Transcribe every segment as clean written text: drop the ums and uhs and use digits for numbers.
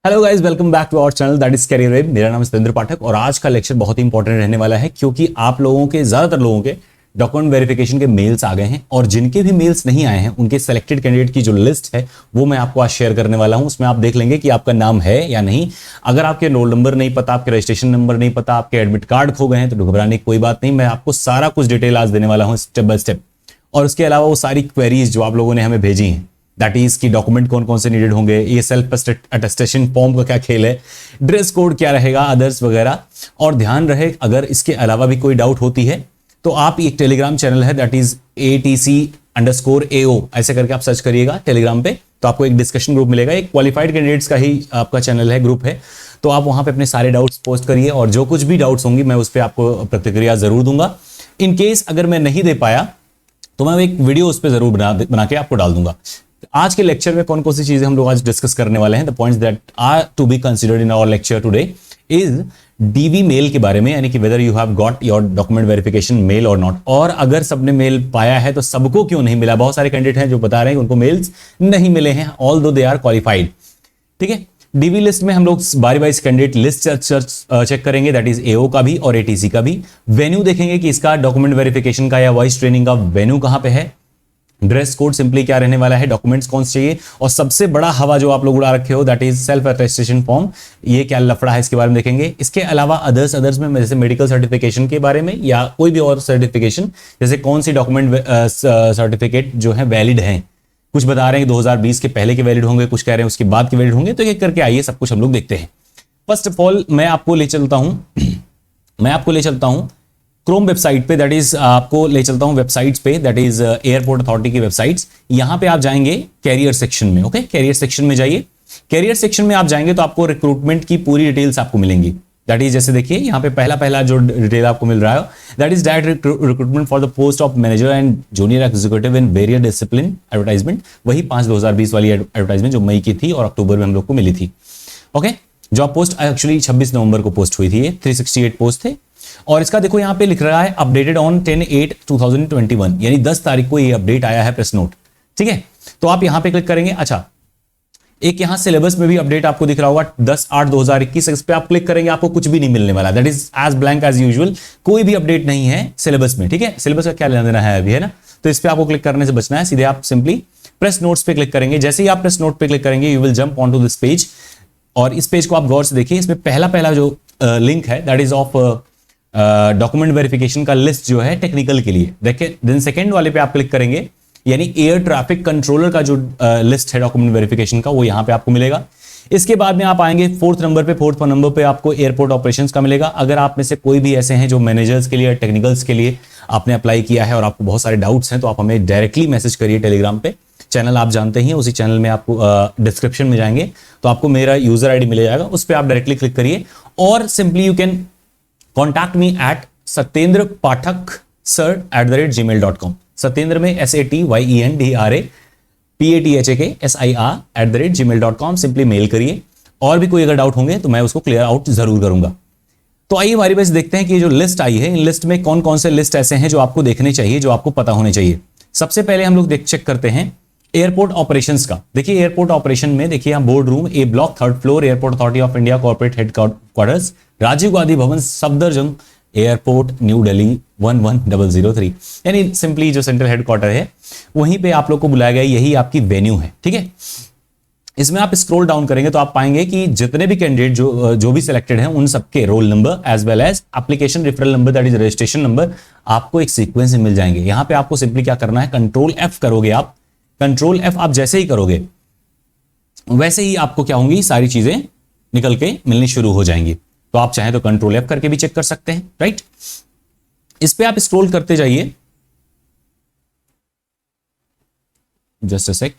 Hello guys, welcome back to our channel that is career web. मेरा नाम है सतेंद्र पाठक और आज का लेक्चर बहुत ही इंपॉर्टेंट रहने वाला है क्योंकि आप लोगों के ज्यादातर लोगों के डॉक्यूमेंट वेरिफिकेशन के मेल्स आ गए हैं और जिनके भी मेल्स नहीं आए हैं उनके सेलेक्टेड कैंडिडेट की जो लिस्ट है वो मैं आपको आज शेयर करने वाला हूं। उसमें आप देख लेंगे कि आपका नाम है या नहीं। अगर आपके रोल नंबर नहीं पता, आपके रजिस्ट्रेशन नंबर नहीं पता, आपके एडमिट कार्ड खो गए हैं तो घबराने की कोई बात नहीं। मैं आपको सारा कुछ डिटेल आज देने वाला हूं स्टेप बाय स्टेप। और उसके अलावा वो सारी क्वेरीज जो आप लोगों ने हमें भेजी हैं, दैट इज कि डॉक्यूमेंट कौन कौन से नीडेड होंगे, ये सेल्फ अटेस्टेशन फॉर्म का क्या खेल है, ड्रेस कोड क्या रहेगा, अदर्स वगैरह। और ध्यान रहे अगर इसके अलावा भी कोई डाउट होती है तो आप एक टेलीग्राम चैनल है दैट इज ATC_AO ऐसे करके आप सर्च करिएगा टेलीग्राम पे, तो आपको एक डिस्कशन ग्रुप मिलेगा। एक क्वालिफाइड कैंडिडेट्स का ही आपका चैनल है, ग्रुप है, तो आप वहां पे अपने सारे डाउट्स पोस्ट करिए और जो कुछ भी डाउट्स होंगी मैं उस पर आपको प्रतिक्रिया जरूर दूंगा। इन केस अगर मैं नहीं दे पाया तो मैं एक वीडियो उस पर जरूर बना के आपको डाल दूंगा। आज के लेक्चर में कौन कौन सी चीजें हम लोग आज डिस्कस करने वाले हैं, the points that are to be considered in our lecture today is DV mail के बारे में, यानी कि whether you have got your document verification mail और नॉट। और अगर सबने मेल पाया है तो सबको क्यों नहीं मिला। बहुत सारे कैंडिडेट हैं जो बता रहे हैं कि उनको मेल्स नहीं मिले हैं ऑल दो दे आर क्वालिफाइड। ठीक है, डीवी लिस्ट में हम लोग बारी बारी कैंडिडेट लिस्ट चेक करेंगे, दैट इज एओ का भी और एटीसी का भी। वेन्यू देखेंगे कि इसका डॉक्यूमेंट वेरिफिकेशन का या वॉइस ट्रेनिंग का वेन्यू कहां पे है, ड्रेस कोड सिंपली क्या रहने वाला है, डॉक्यूमेंट्स कौन से चाहिए, और सबसे बड़ा हवा जो आप लोग उड़ा रखे हो that is self attestation form, ये क्या लफड़ा है इसके बारे में देखेंगे। इसके अलावा अदर्स में जैसे मेडिकल सर्टिफिकेशन के बारे में या कोई भी और सर्टिफिकेशन, जैसे कौन सी डॉक्यूमेंट सर्टिफिकेट जो है वैलिड है। कुछ बता रहे हैं कि 2020 के पहले के वैलिड होंगे, कुछ कह रहे हैं उसके बाद के वैलिड होंगे, तो एक करके आइए सब कुछ हम लोग देखते हैं। फर्स्ट ऑफ ऑल मैं आपको ले चलता हूं क्रोम वेबसाइट पे, दैट इज आपको ले चलता हूं वेबसाइट्स पे, दैट इज एयरपोर्ट अथॉरिटी की वेबसाइट्स। यहां पे आप जाएंगे कैरियर सेक्शन में। ओके, कैरियर सेक्शन में जाइए। कैरियर सेक्शन में आप जाएंगे तो आपको रिक्रूटमेंट की पूरी डिटेल्स आपको मिलेंगी। दैट इज जैसे देखिए यहां पे पहला जो डिटेल आपको मिल रहा है that is direct recruitment for the post of manager and junior executive in various discipline advertisement. वही 5/2020 वाली एडवर्टाइजमेंट जो मई की थी और अक्टूबर में हम लोग को मिली थी। ओके, जॉब पोस्ट एक्चुअली 26 नवंबर को पोस्ट हुई थी, ये 368 पोस्ट थे। और इसका देखो यहाँ पे लिख रहा है अपडेटेड ऑन 10/8/2021, यानी 10 तारीख को ये अपडेट आया है प्रेस नोट। ठीक है, तो आप यहां पे क्लिक करेंगे। अच्छा, एक यहां सिलेबस में भी अपडेट आपको दिख रहा होगा 10/8/2021, इस पे आप क्लिक करेंगे आपको कुछ भी नहीं मिलने वाला, that is as blank as usual. कोई भी अपडेट नहीं है सिलेबस में। ठीक है, सिलेबस का क्या लेना देना है अभी, है ना, तो इस पे आपको क्लिक करने से बचना है। सीधे आप सिंपली प्रेस नोट्स पे क्लिक करेंगे। जैसे ही आप प्रेस नोट पे क्लिक करेंगे you will jump on to this page, और इस पेज को आप गौर से देखिए। इसमें पहला जो लिंक है that is of document verification का लिस्ट जो है टेक्निकल के लिए। देखिए देन सेकंड वाले पे आप क्लिक करेंगे, यानी एयर ट्रैफिक कंट्रोलर का जो लिस्ट है डॉक्यूमेंट वेरिफिकेशन का वो यहां पे आपको मिलेगा। इसके बाद में आप आएंगे फोर्थ नंबर पे आपको एयरपोर्ट ऑपरेशंस का मिलेगा। अगर आप में से कोई भी ऐसे हैं जो मैनेजर्स के लिए, टेक्निकल्स के लिए आपने अप्लाई किया है और आपको बहुत सारे डाउट्स हैं तो आप हमें डायरेक्टली मैसेज करिए टेलीग्राम पे। चैनल आप जानते ही हैं, उसी चैनल में आपको डिस्क्रिप्शन में जाएंगे तो आपको मेरा यूजर आईडी मिल जाएगा, उस पर आप डायरेक्टली क्लिक करिए और simply you can contact me at satyendrapathak@gmail.com। Satyendra में SATYENDRAPATHAKSIR@gmail.com सिंपली मेल करिए। और भी कोई अगर डाउट होंगे तो मैं उसको क्लियर आउट जरूर करूंगा। तो आइए हमारी बस देखते हैं कि जो लिस्ट आई है, इन लिस्ट में कौन कौन से लिस्ट ऐसे हैं जो आपको देखने चाहिए, जो आपको पता होने चाहिए। सबसे पहले हम लोग चेक करते हैं एयरपोर्ट ऑपरेशंस का। देखिए एयरपोर्ट ऑपरेशन में देखिए यहाँ board room, A block, 3rd floor, airport authority of India corporate headquarters, Rajiv Gandhi Bhavan, Safdarjung airport, new Delhi 11003। यानी सिंपली जो सेंट्रल हेडक्वार्टर है वहीं पे आप लोग को बुलाया गया, यही आपकी वेन्यू है। ठीक है, इसमें आप स्क्रॉल डाउन करेंगे तो आप पाएंगे कि जितने भी कैंडिडेट जो भी सिलेक्टेड हैं उन सबके roll number as well as application referral number that is registration number आपको एक सीक्वेंस में मिल जाएंगे। यहां पे आपको सिंपली क्या करना है, कंट्रोल F करोगे आप। कंट्रोल F आप जैसे ही करोगे वैसे ही आपको क्या होंगी, सारी चीजें निकल के मिलनी शुरू हो जाएंगी। तो आप चाहें तो कंट्रोल F करके भी चेक कर सकते हैं, राइट। इस पे आप स्क्रॉल करते जाइए, just a sec.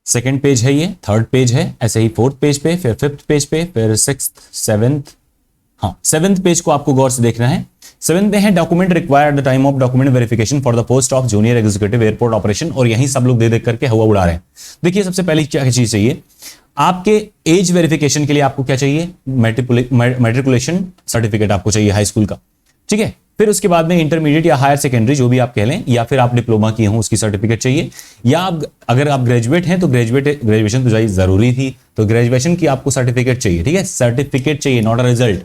Second page है ये, 3rd पेज है, ऐसे ही 4th पेज पे, फिर 5th पेज पे, फिर 6th, 7th, हाँ 7th पेज को आपको गौर से देखना है। 7th में है document required at the time of document verification for the post of junior executive airport operation, और यहीं सब लोग देख करके हवा उड़ा रहे हैं। देखिए सबसे पहले क्या चीज चाहिए आपके एज वेरिफिकेशन के लिए, आपको क्या चाहिए, मैट्रिकुलेशन सर्टिफिकेट आपको चाहिए हाई स्कूल का। ठीक है, फिर उसके बाद में इंटरमीडिएट या हायर सेकेंडरी जो भी आप कह लें, या फिर आप डिप्लोमा किए हों उसकी सर्टिफिकेट चाहिए, या अगर आप ग्रेजुएट हैं तो ग्रेजुएशन तो चाहिए, जरूरी थी तो ग्रेजुएशन की आपको सर्टिफिकेट चाहिए, ठीक है, सर्टिफिकेट चाहिए, नॉट अ रिजल्ट,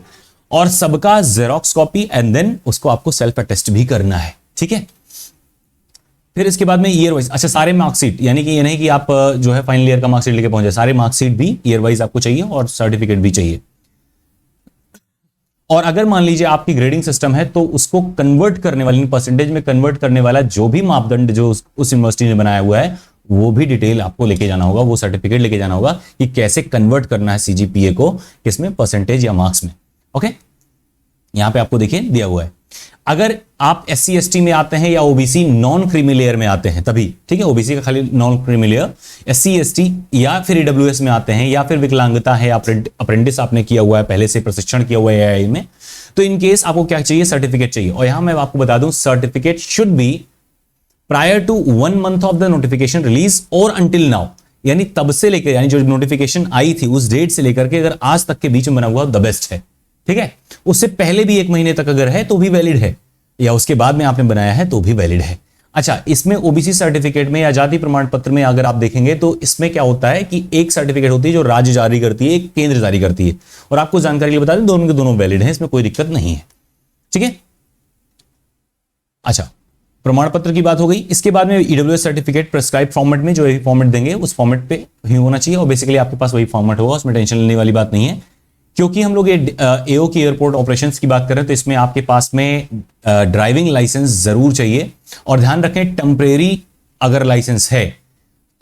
और सबका जेरोक्स कॉपी, एंड देन उसको आपको सेल्फ अटेस्ट भी करना है, ठीक है। फिर इसके बाद में ईयर वाइज, अच्छा सारे मार्कशीट, यानी कि ये नहीं कि आप जो है फाइनल ईयर का मार्कशीट लेके पहुंचे, सारे मार्कशीट भी ईयर वाइज आपको चाहिए और सर्टिफिकेट भी चाहिए। और अगर मान लीजिए आपकी ग्रेडिंग सिस्टम है तो उसको कन्वर्ट करने वाली, परसेंटेज में कन्वर्ट करने वाला जो भी मापदंड जो उस यूनिवर्सिटी ने बनाया हुआ है वो भी डिटेल आपको लेके जाना होगा, वो सर्टिफिकेट लेके जाना होगा कि कैसे कन्वर्ट करना है सीजीपीए को, किसमें, परसेंटेज या मार्क्स में। ओके, यहां पे आपको देखिए दिया हुआ है। अगर आप SC ST में आते हैं या ओबीसी नॉन क्रीमी लेयर में आते हैं तभी, ठीक है, ओबीसी का खाली non creamy layer, SC ST या फिर ईडब्ल्यूएस में आते हैं, या फिर विकलांगता है, अप्रेंटिस आपने किया हुआ है, पहले से प्रशिक्षण किया हुआ है AI में, तो इन केस आपको क्या चाहिए, सर्टिफिकेट चाहिए। और यहां मैं आपको बता दूं, certificate should be prior to 1 month of the notification release और अंटिल नाउ, यानी तब से लेकर, यानी जो नोटिफिकेशन आई थी उस डेट से लेकर के अगर आज तक के बीच में बना हुआ द बेस्ट है, ठीक है। उससे पहले भी 1 महीने तक अगर है तो भी वैलिड है, या उसके बाद में आपने बनाया है तो भी वैलिड है। अच्छा, इसमें ओबीसी सर्टिफिकेट में या जाति प्रमाण पत्र में अगर आप देखेंगे तो इसमें क्या होता है कि एक सर्टिफिकेट होती है जो राज्य जारी करती है, एक केंद्र जारी करती है, और आपको जानकारी के लिए बता दें दोनों के दोनों वैलिड हैं, इसमें कोई दिक्कत नहीं है, ठीक है। अच्छा, प्रमाण पत्र की बात हो गई। इसके बाद में ईडब्ल्यूएस सर्टिफिकेट प्रेस्क्राइब फॉर्मेट में, जो भी फॉर्मेट देंगे उस फॉर्मेट पे ही होना चाहिए, और बेसिकली आपके पास वही फॉर्मेट होगा, उसमें टेंशन लेने वाली बात नहीं है। क्योंकि हम लोग ये एओ की एयरपोर्ट ऑपरेशंस की बात कर रहे हैं तो इसमें आपके पास में ड्राइविंग लाइसेंस जरूर चाहिए, और ध्यान रखें टेम्परेरी अगर लाइसेंस है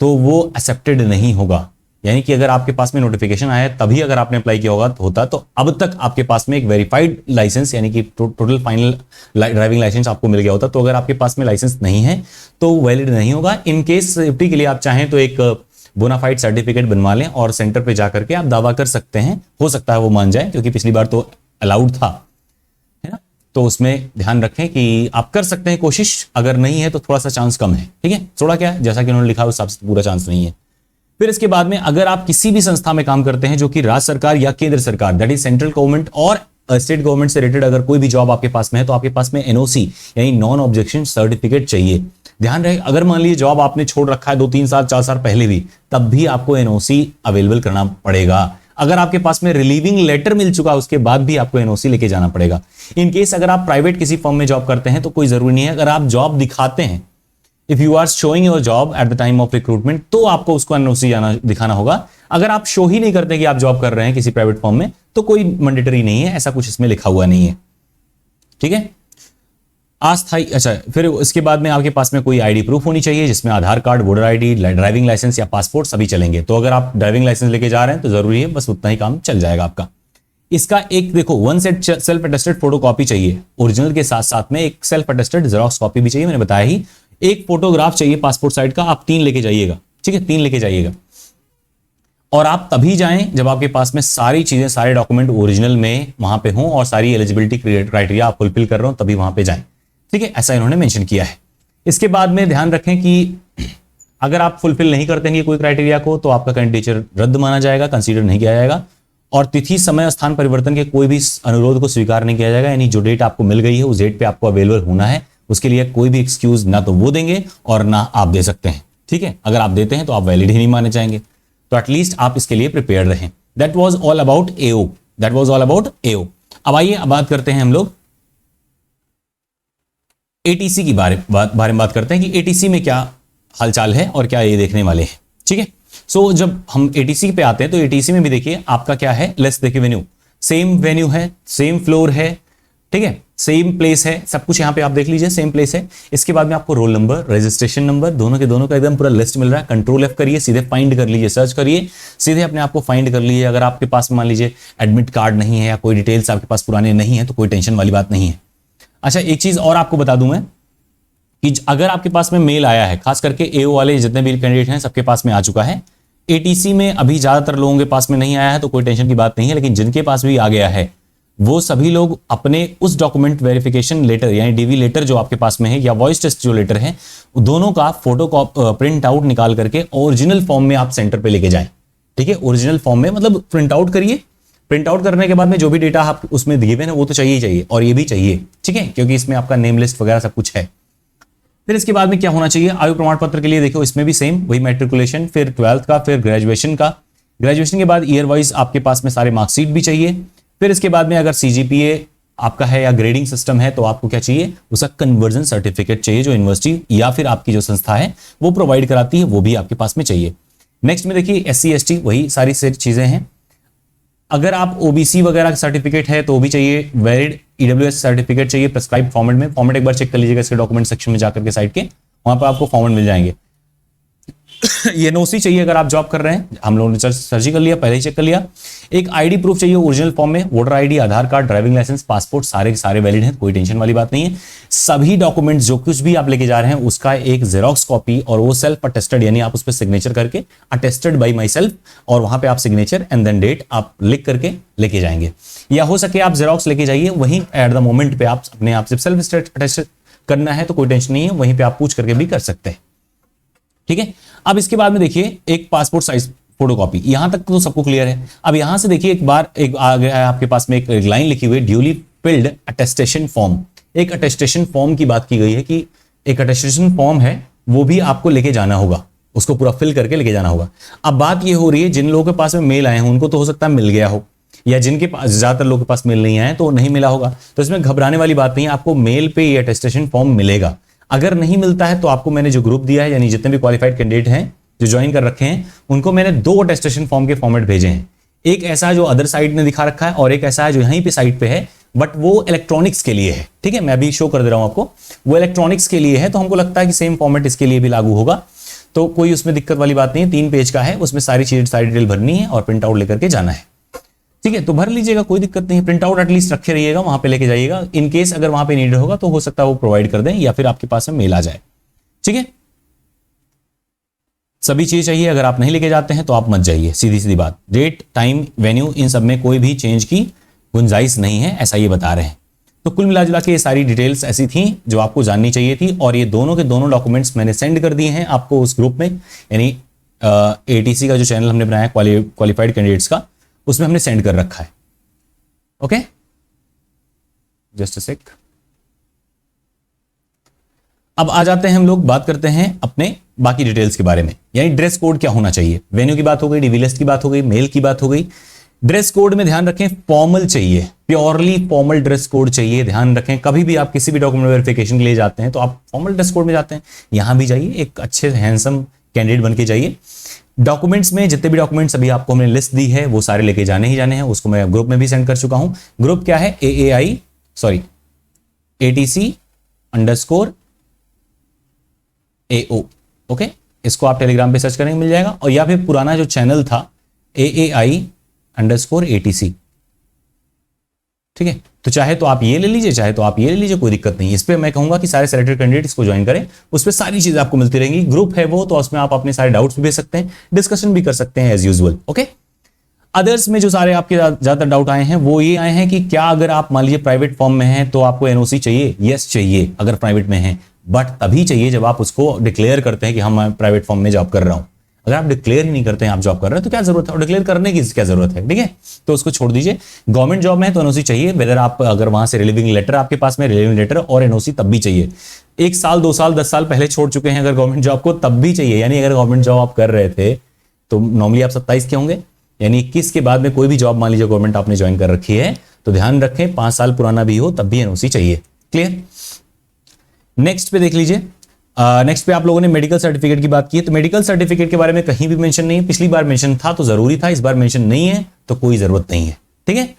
तो वो एक्सेप्टेड नहीं होगा, यानी कि अगर आपके पास में नोटिफिकेशन आया तभी अगर आपने अप्लाई किया होता तो अब तक आपके पास में एक वेरीफाइड लाइसेंस, यानी कि टोटल फाइनल ड्राइविंग लाइसेंस आपको मिल गया होता। तो अगर आपके पास में लाइसेंस नहीं है तो वैलिड नहीं होगा। इन केस सेफ्टी के लिए आप चाहें तो एक बोनाफाइड सर्टिफिकेट बनवा लें और सेंटर पे जाकर के आप दावा कर सकते हैं, हो सकता है वो मान जाए, क्योंकि पिछली बार तो अलाउड था, है ना। तो उसमें ध्यान रखें कि आप कर सकते हैं कोशिश, अगर नहीं है तो थोड़ा सा चांस कम है, ठीक है, थोड़ा क्या है, जैसा कि उन्होंने लिखा है उस हिसाब से पूरा चांस नहीं है। फिर इसके बाद में अगर आप किसी भी संस्था में काम करते हैं जो कि राज्य सरकार या केंद्र सरकार, दैट इज सेंट्रल गवर्नमेंट और स्टेट गवर्नमेंट से रिलेटेड अगर कोई भी जॉब आपके पास में है तो आपके पास में एनओसी यानी नॉन ऑब्जेक्शन सर्टिफिकेट चाहिए। ध्यान रहे, अगर मान लीजिए जॉब आपने छोड़ रखा है 2-3 साल 4 साल पहले भी, तब भी आपको एनओसी अवेलेबल करना पड़ेगा। अगर आपके पास में रिलीविंग लेटर मिल चुका उसके बाद भी आपको एनओसी लेके जाना पड़ेगा। इन केस अगर आप प्राइवेट किसी फर्म में जॉब करते हैं तो कोई जरूरी नहीं है, अगर आप जॉब दिखाते हैं, if you are showing your job at the time of recruitment, तो आपको उसको एनओसी दिखाना होगा। अगर आप शो ही नहीं करते कि आप जॉब कर रहे हैं किसी प्राइवेट फर्म में तो कोई मैंडेटरी नहीं है, ऐसा कुछ इसमें लिखा हुआ नहीं है, ठीक है। अस्थायी, अच्छा, फिर इसके बाद में आपके पास में कोई आईडी प्रूफ होनी चाहिए जिसमें Aadhaar card, voter ID, driving licence या पासपोर्ट सभी चलेंगे। तो अगर आप ड्राइविंग लाइसेंस लेके जा रहे हैं तो जरूरी है, बस उतना ही काम चल जाएगा आपका। इसका एक देखो 1 set self attested photo copy चाहिए, ओरिजिनल के साथ साथ में एक सेल्फ अटेस्टेड जेरॉक्स कॉपी भी चाहिए, मैंने बताया ही। एक फोटोग्राफ चाहिए पासपोर्ट साइज का, आप 3 लेके जाइएगा, ठीक है, 3 लेके जाइएगा। और आप तभी जाएं जब आपके पास में सारी चीजें, सारे डॉक्यूमेंट ओरिजिनल में वहां पे हों और सारी एलिजिबिलिटी क्राइटेरिया आप फुलफिल कर रहे हो, तभी वहां पे जाएं, ठीक है, ऐसा इन्होंने मेंशन किया है। इसके बाद में ध्यान रखें कि अगर आप फुलफिल नहीं करते हैं कोई क्राइटेरिया को तो आपका कैंडिडेचर रद्द माना जाएगा, कंसीडर नहीं किया जाएगा। और तिथि, समय, स्थान परिवर्तन के कोई भी अनुरोध को स्वीकार नहीं किया जाएगा, यानी जो डेट आपको मिल गई है उस डेट पे आपको अवेलेबल होना है, उसके लिए कोई भी एक्सक्यूज ना तो वो देंगे और ना आप दे सकते हैं, ठीक है। अगर आप देते हैं तो आप वैलिड ही नहीं माने जाएंगे, तो एटलीस्ट आप इसके लिए प्रिपेयर रहें। That was all about AO, that was all about AO. अब आइए अब बात करते हैं हम लोग एटीसी की बारे में बात करते हैं कि एटीसी में क्या हालचाल है और क्या ये देखने वाले हैं, ठीक है। सो जब हम एटीसी पे आते हैं तो एटीसी में भी देखिए आपका क्या है, लेट्स देखिए वेन्यू, सेम वेन्यू है, सेम फ्लोर है, ठीक है, सेम प्लेस है, सब कुछ यहाँ पे आप देख लीजिए सेम प्लेस है। इसके बाद में आपको रोल नंबर, रजिस्ट्रेशन नंबर, दोनों के दोनों का एकदम पूरा लिस्ट मिल रहा है। कंट्रोल F करिए, सीधे फाइंड कर लीजिए, सर्च करिए, सीधे अपने आप को फाइंड कर लीजिए। अगर आपके पास मान लीजिए एडमिट कार्ड नहीं है या कोई डिटेल्स आपके पास पुराने नहीं है तो कोई टेंशन वाली बात नहीं है। अच्छा, एक चीज और आपको बता दूं मैं कि अगर आपके पास में मेल आया है, खास करके एओ वाले जितने भी कैंडिडेट हैं सबके पास में आ चुका है। एटीसी में अभी ज्यादातर लोगों के पास में नहीं आया है तो कोई टेंशन की बात नहीं है, लेकिन जिनके पास भी आ गया है वो सभी लोग अपने उस डॉक्यूमेंट वेरिफिकेशन लेटर यानी डीवी लेटर जो आपके पास में है या वॉइस टेस्ट जो लेटर है, दोनों का फोटो प्रिंट आउट निकाल करके ओरिजिनल फॉर्म में आप सेंटर पे लेके जाएं, ठीक है। ओरिजिनल फॉर्म में मतलब प्रिंट आउट करिए, प्रिंट आउट करने के बाद में जो भी डेटा आप उसमें दिए हुए हैं वो तो चाहिए ही चाहिए, और ये भी चाहिए, ठीक है, क्योंकि इसमें आपका नेम लिस्ट वगैरह सब कुछ है। फिर इसके बाद में क्या होना चाहिए, आयु प्रमाण पत्र के लिए देखो इसमें भी सेम वही मैट्रिकुलेशन, फिर 12th का, फिर ग्रेजुएशन का। ग्रेजुएशन के बाद ईयर वाइज आपके पास में सारे मार्कशीट भी चाहिए। फिर इसके बाद में अगर सीजीपीए आपका है या ग्रेडिंग सिस्टम है तो आपको क्या चाहिए, उसका कन्वर्जन सर्टिफिकेट चाहिए, जो यूनिवर्सिटी या फिर आपकी जो संस्था है वो प्रोवाइड कराती है, वो भी आपके पास में चाहिए। नेक्स्ट में देखिए SC ST वही सारी चीजें हैं। अगर आप ओबीसी वगैरह का सर्टिफिकेट है तो वो भी चाहिए, वैलिड ईडब्ल्यूएस सर्टिफिकेट चाहिए प्रेस्क्राइब फॉर्मेट में। फॉर्मेट एक बार चेक कर लीजिएगा इसके डॉक्यूमेंट सेक्शन में जाकर के साइट के, वहां पर आपको फॉर्मेट मिल जाएंगे। ये एनओसी चाहिए अगर आप जॉब कर रहे हैं, हम लोगों ने सर्च कर लिया, पहले ही चेक कर लिया। एक आईडी प्रूफ चाहिए ओरिजिनल फॉर्म में, वोटर आईडी, आधार कार्ड, ड्राइविंग लाइसेंस, पासपोर्ट, सारे के सारे वैलिड हैं, कोई टेंशन वाली बात नहीं है। सभी डॉक्यूमेंट्स जो कुछ भी आप लेके जा रहे हैं उसका एक जेरोक्स कॉपी, और वो सेल्फ अटेस्टेड, यानी आप उस पर सिग्नेचर करके अटेस्टेड बाई माई सेल्फ, और वहां पे आप सिग्नेचर एंड देन डेट आप लिख करके लेके जाएंगे। या हो सके आप जेरोक्स लेके जाइए, वहीं एट द मोमेंट पे आप अपने आप से सेल्फ अटेस्ट करना है तो कोई टेंशन नहीं है, वहीं पे आप पूछ करके भी कर सकते हैं, ठीक है। अब इसके बाद में देखिए एक पासपोर्ट साइज फोटोकॉपी, यहां तक तो सबको क्लियर है। अब यहां से देखिए एक बार एक आ गया है आपके पास में एक लाइन लिखी हुई है, ड्यूली फिल्ड अटेस्टेशन फॉर्म। एक अटेस्टेशन फॉर्म की बात की गई है कि एक अटेस्टेशन फॉर्म है वो भी आपको लेके जाना होगा, उसको पूरा फिल करके लेके जाना होगा। अब बात ये हो रही है जिन लोगों के पास में मेल आए हैं उनको तो हो सकता है मिल गया हो, या जिनके पास ज्यादातर लोगों के पास मेल नहीं आए तो नहीं मिला होगा, तो इसमें घबराने वाली बात नहीं है, आपको मेल पे ये अटेस्टेशन फॉर्म मिलेगा। अगर नहीं मिलता है तो आपको मैंने जो ग्रुप दिया है, यानी जितने भी क्वालिफाइड कैंडिडेट हैं जो ज्वाइन कर रखे हैं, उनको मैंने 2 अटेस्टेशन फॉर्म के फॉर्मेट भेजे हैं। एक ऐसा है जो अदर साइट ने दिखा रखा है, और एक ऐसा है जो यहीं पे साइट पे है, बट वो इलेक्ट्रॉनिक्स के लिए है, ठीक है। मैं अभी शो कर दे रहा हूं आपको, वो इलेक्ट्रॉनिक्स के लिए है, तो हमको लगता है कि सेम फॉर्मेट इसके लिए भी लागू होगा, तो कोई उसमें दिक्कत वाली बात नहीं है। 3 पेज का है, उसमें सारी चीजें, सारी डिटेल भरनी है और प्रिंट आउट लेकर के जाना है, ठीक है। तो भर लीजिएगा, कोई दिक्कत नहीं है। प्रिंट आउट एटलीस्ट रखे रहिएगा, वहां पे लेके जाइएगा। इन केस अगर वहां पे नीड होगा तो हो सकता है वो प्रोवाइड कर दें, या फिर आपके पास में मेल आ जाए, ठीक है। सभी चीज चाहिए, अगर आप नहीं लेके जाते हैं तो आप मत जाइए, सीधी सीधी बात। डेट, टाइम, वेन्यू, इन सब में कोई भी चेंज की गुंजाइश नहीं है, ऐसा ये बता रहे हैं। तो कुल मिला जुला के ये सारी डिटेल्स ऐसी थी जो आपको जाननी चाहिए थी, और ये दोनों के दोनों डॉक्यूमेंट्स मैंने सेंड कर दिए हैं आपको उस ग्रुप में, यानी ATC का जो चैनल हमने बनाया क्वालिफाइड कैंडिडेट्स का, उसमें हमने सेंड कर रखा है। ओके, जस्ट अ सेक। अब आ जाते हैं हम लोग, बात करते हैं अपने बाकी डिटेल्स के बारे में, यानी ड्रेस कोड क्या होना चाहिए। वेन्यू की बात हो गई, डीवी लिस्ट की बात हो गई, मेल की बात हो गई। ड्रेस कोड में ध्यान रखें फॉर्मल चाहिए, प्योरली फॉर्मल ड्रेस कोड चाहिए। ध्यान रखें कभी भी आप किसी भी डॉक्यूमेंट वेरिफिकेशन के लिए जाते हैं तो आप फॉर्मल ड्रेस कोड में जाते हैं, यहां भी जाइए एक अच्छे हैंडसम कैंडिडेट बन के जाइए। डॉक्यूमेंट्स में जितने भी डॉक्यूमेंट्स अभी आपको हमने लिस्ट दी है वो सारे लेके जाने ही जाने हैं, उसको मैं ग्रुप में भी सेंड कर चुका हूं। ग्रुप क्या है, ATC_AO, ओके। इसको आप टेलीग्राम पे सर्च करेंगे मिल जाएगा, और या फिर पुराना जो चैनल था AAI_ATC, ठीक है। तो चाहे तो आप ये ले लीजिए, चाहे तो आप ये ले लीजिए, कोई दिक्कत नहीं। इस पे मैं कहूंगा कि सारे सेलेक्टेड कैंडिडेट इसको ज्वाइन करें, उस पर सारी चीजें आपको मिलती रहेंगी। ग्रुप है वो, तो उसमें आप अपने सारे डाउट्स भी भेज सकते हैं, डिस्कशन भी कर सकते हैं एज यूजुअल, ओके। अदर्स में जो सारे आपके ज्यादातर डाउट आए हैं वो ये आए हैं कि क्या अगर आप मान लीजिए प्राइवेट फॉर्म में हैं तो आपको एनओसी चाहिए। यस चाहिए अगर प्राइवेट में है, बट तभी चाहिए जब आप उसको डिक्लेयर करते हैं कि हम प्राइवेट फॉर्म में जॉब कर रहा हूं। अगर आप डिक्लेयर ही नहीं करते हैं आप जॉब कर रहे हैं तो क्या जरूरत है, और डिक्लेयर करने की क्या जरूरत है, ठीक है। तो उसको छोड़ दीजिए। गवर्नमेंट जॉब में है तो एनओसी चाहिए, वेदर आप अगर वहां से रिलीविंग लेटर आपके पास में, रिलीविंग लेटर और एनओसी तब भी चाहिए। 1 साल 2 साल 10 साल पहले छोड़ चुके हैं अगर गवर्नमेंट जॉब को, तब भी चाहिए। यानी अगर गवर्नमेंट जॉब आप कर रहे थे तो नॉर्मली आप 27 के होंगे, यानी 21 के बाद में कोई भी जॉब मान लीजिए गवर्नमेंट आपने ज्वाइन कर रखी है तो ध्यान रखें 5 साल पुराना भी हो तब भी एनओसी चाहिए। क्लियर। नेक्स्ट पे देख लीजिए, नेक्स्ट पे आप लोगों ने मेडिकल सर्टिफिकेट की बात की है, तो मेडिकल सर्टिफिकेट के बारे में कहीं भी मेंशन नहीं है। पिछली बार मेंशन था तो जरूरी था, इस बार मेंशन नहीं है तो कोई जरूरत नहीं है, ठीक है।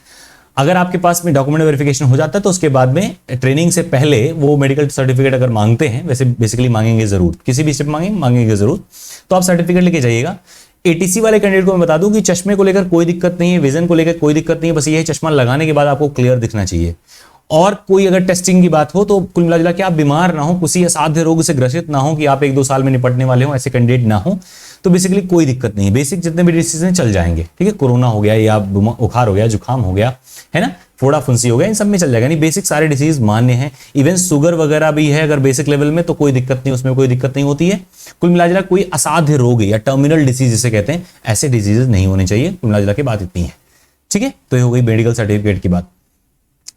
अगर आपके पास में डॉक्यूमेंट वेरिफिकेशन हो जाता है तो उसके बाद में ट्रेनिंग से पहले वो मेडिकल सर्टिफिकेट अगर मांगते हैं, वैसे बेसिकली मांगेंगे जरूर, किसी भी स्टेप मांगेंगे जरूर, तो आप सर्टिफिकेट लेके जाइएगा। एटीसी वाले कैंडिडेट को मैं बता दूं कि चश्मे को लेकर कोई दिक्कत नहीं है, विजन को लेकर कोई दिक्कत नहीं है, बस ये है चश्मा लगाने के बाद आपको क्लियर दिखना चाहिए। और कोई अगर टेस्टिंग की बात हो तो कुल मिला जुला के आप बीमार ना हो, किसी असाध्य रोग से ग्रसित ना हो कि आप 1-2 साल में निपटने वाले हो, ऐसे कैंडिडेट ना हो, तो बेसिकली कोई दिक्कत नहीं है। बेसिक जितने भी डिसीज हैं चल जाएंगे, ठीक है। कोरोना हो गया या बुखार हो गया, जुकाम हो गया, है ना, फोड़ा फुंसी हो गया, इन सब में चल जाएगा। नहीं बेसिक सारे डिसीज मान्य हैं। इवन शुगर वगैरह भी है अगर बेसिक लेवल में तो कोई दिक्कत नहीं, उसमें कोई दिक्कत नहीं होती है। कुल मिला जुला कोई असाध्य रोग या टर्मिनल डिसीज जिसे कहते हैं, ऐसे डिजीजेस नहीं होने चाहिए। कुल मिला जुला के बात इतनी है, ठीक है, तो ये हो गई मेडिकल सर्टिफिकेट की बात।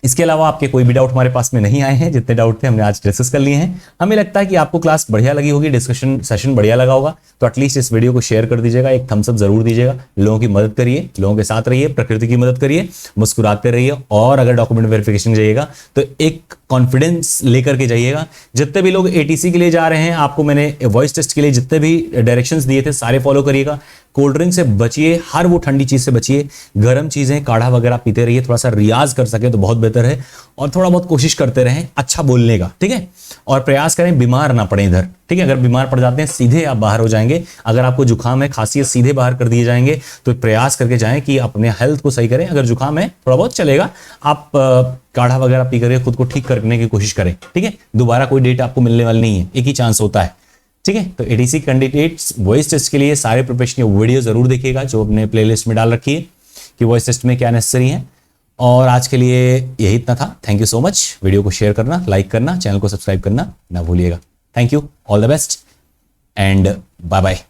इसके अलावा आपके कोई भी डाउट हमारे पास में नहीं आए हैं, जितने डाउट थे हमने आज डिस्कस कर लिए हैं। हमें लगता है कि आपको क्लास बढ़िया लगी होगी, डिस्कशन सेशन बढ़िया लगा होगा, तो एटलीस्ट इस वीडियो को शेयर कर दीजिएगा, एक थम्स अप जरूर दीजिएगा, लोगों की मदद करिए, लोगों के साथ रहिए, प्रकृति की मदद करिए, मुस्कुराते रहिए, और अगर डॉक्यूमेंट वेरिफिकेशन जाइएगा तो एक कॉन्फिडेंस लेकर के जाइएगा। जितने भी लोग एटीसी के लिए जा रहे हैं, आपको मैंने वॉइस टेस्ट के लिए जितने भी डायरेक्शंस दिए थे सारे फॉलो करिएगा। कोल्ड ड्रिंक से बचिए, हर वो ठंडी चीज से बचिए, गर्म चीजें काढ़ा वगैरह पीते रहिए, थोड़ा सा रियाज कर सके तो बहुत बेहतर है, और थोड़ा बहुत कोशिश करते रहें अच्छा बोलने का, ठीक है, और प्रयास करें बीमार ना पड़े इधर, ठीक है। अगर बीमार पड़ जाते हैं सीधे आप बाहर हो जाएंगे, अगर आपको जुकाम है खांसी है सीधे बाहर कर दिए जाएंगे, तो प्रयास करके जाएं कि अपने हेल्थ को सही करें। अगर जुकाम है थोड़ा बहुत चलेगा, आप काढ़ा वगैरह पी करके खुद को ठीक करने की कोशिश करें, ठीक है। दोबारा कोई डेट आपको मिलने वाली नहीं है, एक ही चांस होता है, ठीक है। तो एटीसी कैंडिडेट्स वॉइस टेस्ट के लिए सारे प्रिपरेशन वीडियो जरूर देखिएगा जो अपने प्लेलिस्ट में डाल रखी है कि वॉइस टेस्ट में क्या नेसेसरी है। और आज के लिए यही इतना था। Thank you so much. Video को शेयर करना, लाइक करना, चैनल को सब्सक्राइब करना ना भूलिएगा। Thank you, all the best and bye bye.